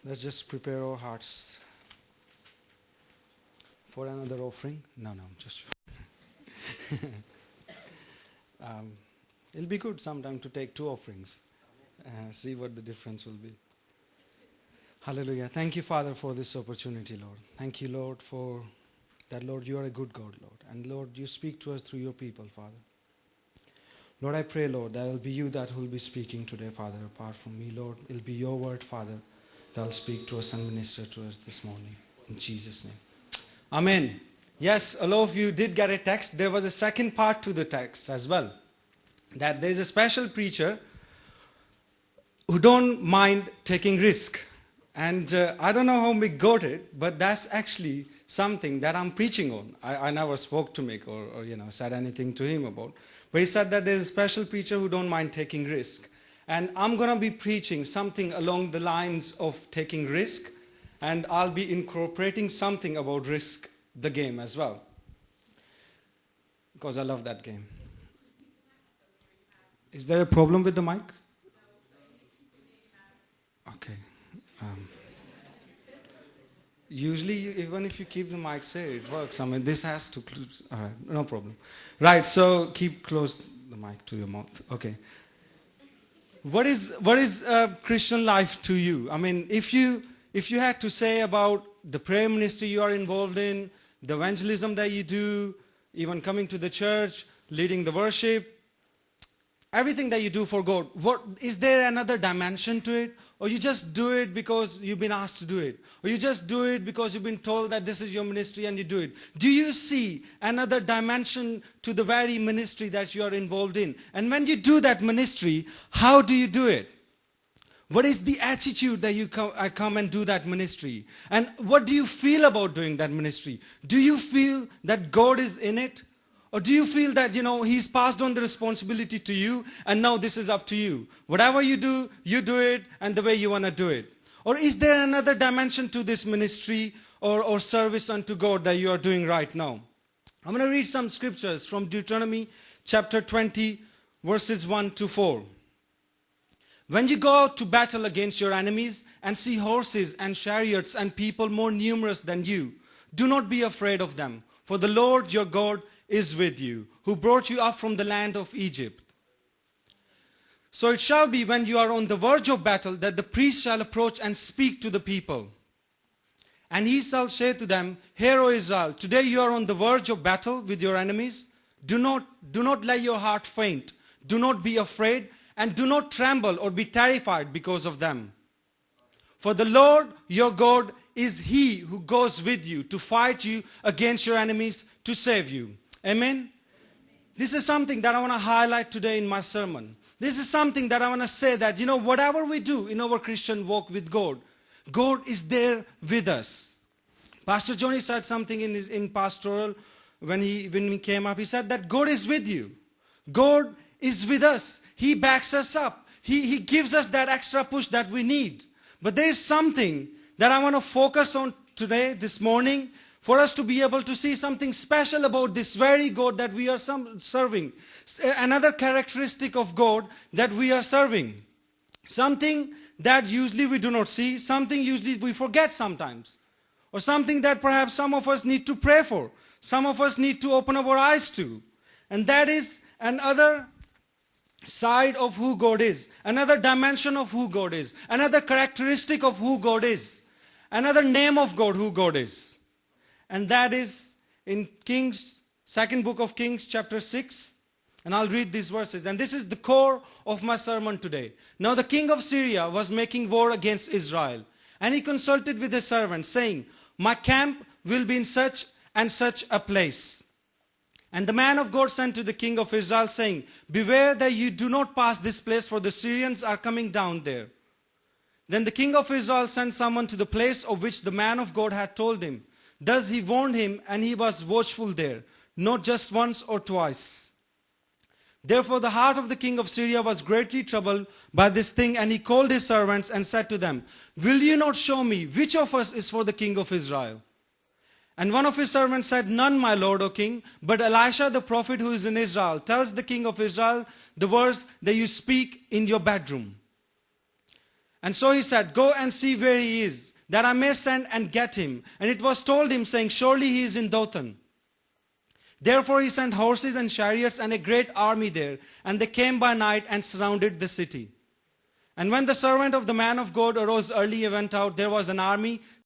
Let's just prepare our hearts for another offering. No, just it'll be good sometime to take two offerings. See what the difference will be. Hallelujah. Thank you, Father, for this opportunity, Lord. Thank you, Lord, for that, Lord, you are a good God, Lord. And, Lord, you speak to us through your people, Father. Lord, I pray, Lord, that it will be you that will be speaking today, Father, apart from me, Lord. It will be your word, Father, that will speak to us and minister to us this morning. In Jesus' name. Amen. Yes, a lot of you did get a text. There was a second part to the text as well. That there is a special preacher who don't mind taking risk. And I don't know how Mick got it, but that's actually something that I'm preaching on. I never spoke to Mick or said anything to him about. But he said that there's a special preacher who don't mind taking risk. And I'm going to be preaching something along the lines of taking risk. And I'll be incorporating something about risk, the game as well. Because I love that game. Is there a problem with the mic? Okay. Usually, even if you keep the mic say it works. I mean, this has to close. All right, no problem. Right, so keep close the mic to your mouth. Okay. What is Christian life to you? I mean, if you had to say about the prayer ministry you are involved in, the evangelism that you do, even coming to the church, leading the worship, everything that you do for God, what is there another dimension to it? Or you just do it because you've been asked to do it? Or you just do it because you've been told that this is your ministry and you do it? Do you see another dimension to the very ministry that you are involved in? And when you do that ministry, how do you do it? What is the attitude that you come and do that ministry? And what do you feel about doing that ministry? Do you feel that God is in it? Or do you feel that, He's passed on the responsibility to you and now this is up to you? Whatever you do it and the way you want to do it. Or is there another dimension to this ministry or service unto God that you are doing right now? I'm going to read some scriptures from Deuteronomy chapter 20, verses 1 to 4. When you go out to battle against your enemies and see horses and chariots and people more numerous than you, do not be afraid of them, for the Lord your God is with you, who brought you up from the land of Egypt. So it shall be when you are on the verge of battle that the priest shall approach and speak to the people. And he shall say to them, Hear, O Israel, today you are on the verge of battle with your enemies. Do not let your heart faint. Do not be afraid, and do not tremble or be terrified because of them. For the Lord your God is He who goes with you to fight you against your enemies to save you. Amen? This is something that I want to highlight today in my sermon. This is something that I want to say that, whatever we do in our Christian walk with God, God is there with us. Pastor Johnny said something in pastoral when he came up. He said that God is with you. God is with us. He backs us up. He gives us that extra push that we need. But there is something that I want to focus on today, this morning, for us to be able to see something special about this very God that we are serving. Another characteristic of God that we are serving. Something that usually we do not see. Something usually we forget sometimes. Or something that perhaps some of us need to pray for. Some of us need to open up our eyes to. And that is another side of who God is. Another dimension of who God is. Another characteristic of who God is. Another name of God, who God is. And that is in Kings, second book of Kings, chapter 6. And I'll read these verses. And this is the core of my sermon today. Now the king of Syria was making war against Israel. And he consulted with his servants, saying, My camp will be in such and such a place. And the man of God sent to the king of Israel, saying, Beware that you do not pass this place, for the Syrians are coming down there. Then the king of Israel sent someone to the place of which the man of God had told him. Thus he warned him, and he was watchful there, not just once or twice. Therefore the heart of the king of Syria was greatly troubled by this thing, and he called his servants and said to them, Will you not show me which of us is for the king of Israel? And one of his servants said, None, my lord, O king, but Elisha the prophet who is in Israel tells the king of Israel the words that you speak in your bedroom. And so he said, go and see where he is, that I may send and get him. And it was told him, saying, surely he is in Dothan. Therefore he sent horses and chariots and a great army there. And they came by night and surrounded the city. And when the servant of the man of God arose early and went out, there was an army